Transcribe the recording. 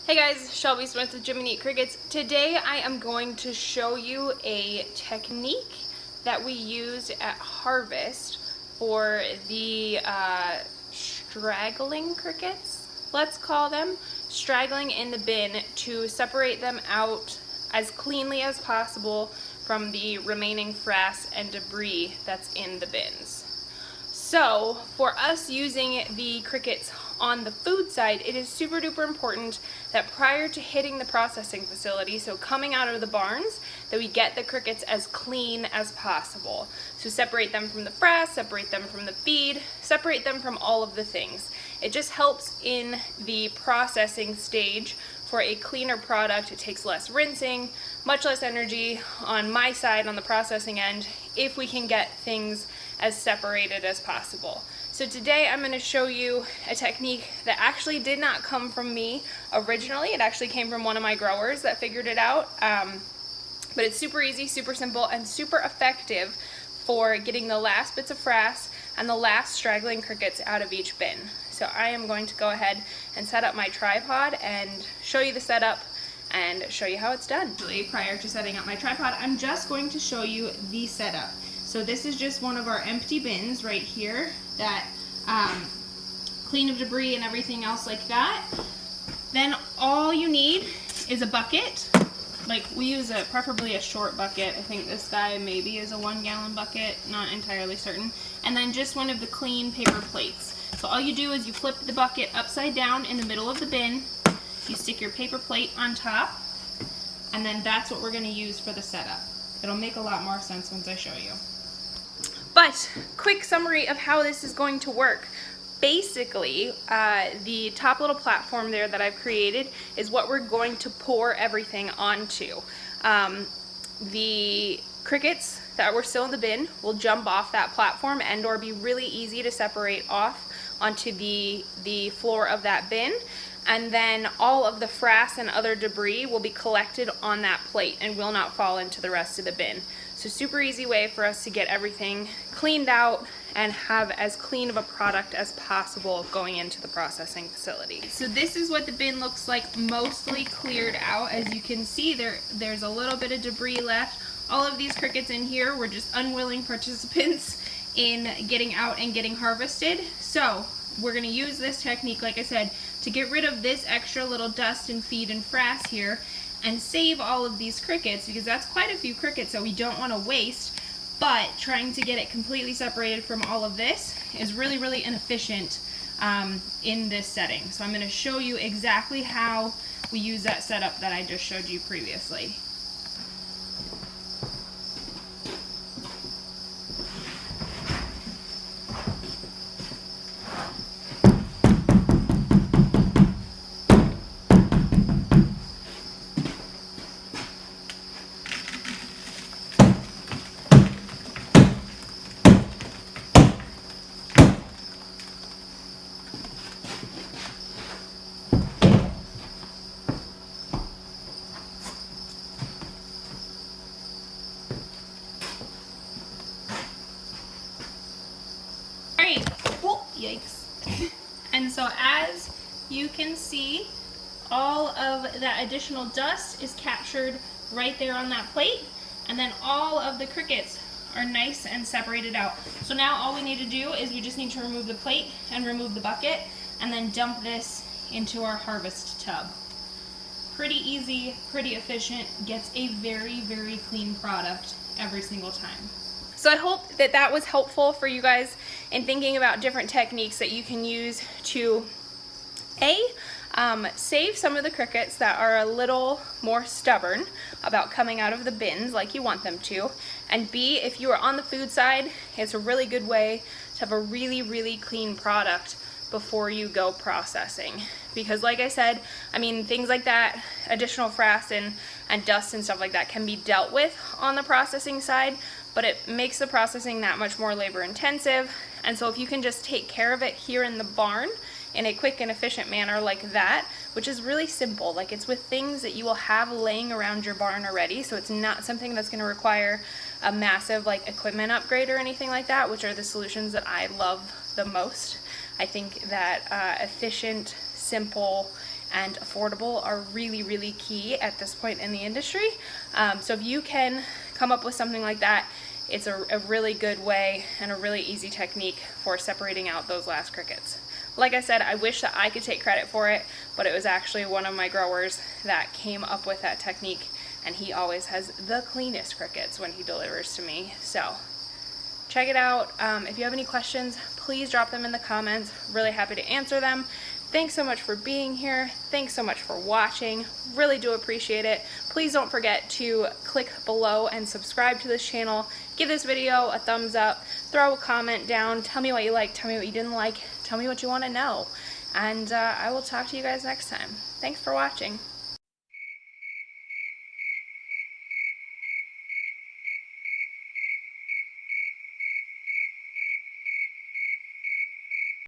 Hey guys, Shelby Smith with Jimmy Neat Crickets. Today I am going to show you a technique that we use at harvest for the straggling crickets, let's call them, straggling in the bin to separate them out as cleanly as possible from the remaining frass and debris that's in the bins. So for us using the crickets on the food side, it is super duper important that prior to hitting the processing facility, so coming out of the barns, that we get the crickets as clean as possible. So separate them from the frass, separate them from the feed, separate them from all of the things. It just helps in the processing stage for a cleaner product. It takes less rinsing, much less energy on my side on the processing end if we can get things as separated as possible. So today I'm going to show you a technique that actually did not come from me originally. It actually came from one of my growers that figured it out. But it's super easy, super simple, and super effective for getting the last bits of frass and the last straggling crickets out of each bin. So I am going to go ahead and set up my tripod and show you the setup and show you how it's done. Actually, prior to setting up my tripod, I'm just going to show you the setup. So this is just one of our empty bins right here that clean of debris and everything else like that. Then all you need is a bucket. Like we use preferably a short bucket. I think this guy maybe is a 1 gallon bucket, not entirely certain. And then just one of the clean paper plates. So all you do is you flip the bucket upside down in the middle of the bin, you stick your paper plate on top, and then that's what we're going to use for the setup. It'll make a lot more sense once I show you. But quick summary of how this is going to work. Basically, the top little platform there that I've created is what we're going to pour everything onto. The crickets that were still in the bin will jump off that platform and or be really easy to separate off onto the floor of that bin. And then all of the frass and other debris will be collected on that plate and will not fall into the rest of the bin. So super easy way for us to get everything cleaned out and have as clean of a product as possible going into the processing facility. So this is what the bin looks like, mostly cleared out. As you can see, there's a little bit of debris left. All of these crickets in here were just unwilling participants in getting out and getting harvested. So we're going to use this technique, like I said, to get rid of this extra little dust and feed and frass here and save all of these crickets, because that's quite a few crickets that we don't want to waste, but trying to get it completely separated from all of this is really, really inefficient in this setting. So I'm going to show you exactly how we use that setup that I just showed you previously. Oh, yikes. And so as you can see, all of that additional dust is captured right there on that plate, and then all of the crickets are nice and separated out. So now all we need to do is we just need to remove the plate and remove the bucket and then dump this into our harvest tub. Pretty easy, pretty efficient, gets a very, very clean product every single time. So I hope that that was helpful for you guys in thinking about different techniques that you can use to save some of the crickets that are a little more stubborn about coming out of the bins like you want them to, and B, if you are on the food side, it's a really good way to have a really, really clean product before you go processing. Because like I said, I mean, things like that, additional frass and dust and stuff like that can be dealt with on the processing side, but it makes the processing that much more labor intensive. And so if you can just take care of it here in the barn in a quick and efficient manner like that, which is really simple, like it's with things that you will have laying around your barn already, so it's not something that's going to require a massive like equipment upgrade or anything like that, which are the solutions that I love the most. I think that efficient, simple, and affordable are really, really key at this point in the industry. So if you can come up with something like that, it's a really good way and a really easy technique for separating out those last crickets. Like I said, I wish that I could take credit for it, but it was actually one of my growers that came up with that technique, and he always has the cleanest crickets when he delivers to me. So check it out. If you have any questions, please drop them in the comments. Really happy to answer them. Thanks so much for being here. Thanks so much for watching. Really do appreciate it. Please don't forget to click below and subscribe to this channel. Give this video a thumbs up. Throw a comment down. Tell me what you liked. Tell me what you didn't like. Tell me what you want to know. And I will talk to you guys next time. Thanks for watching.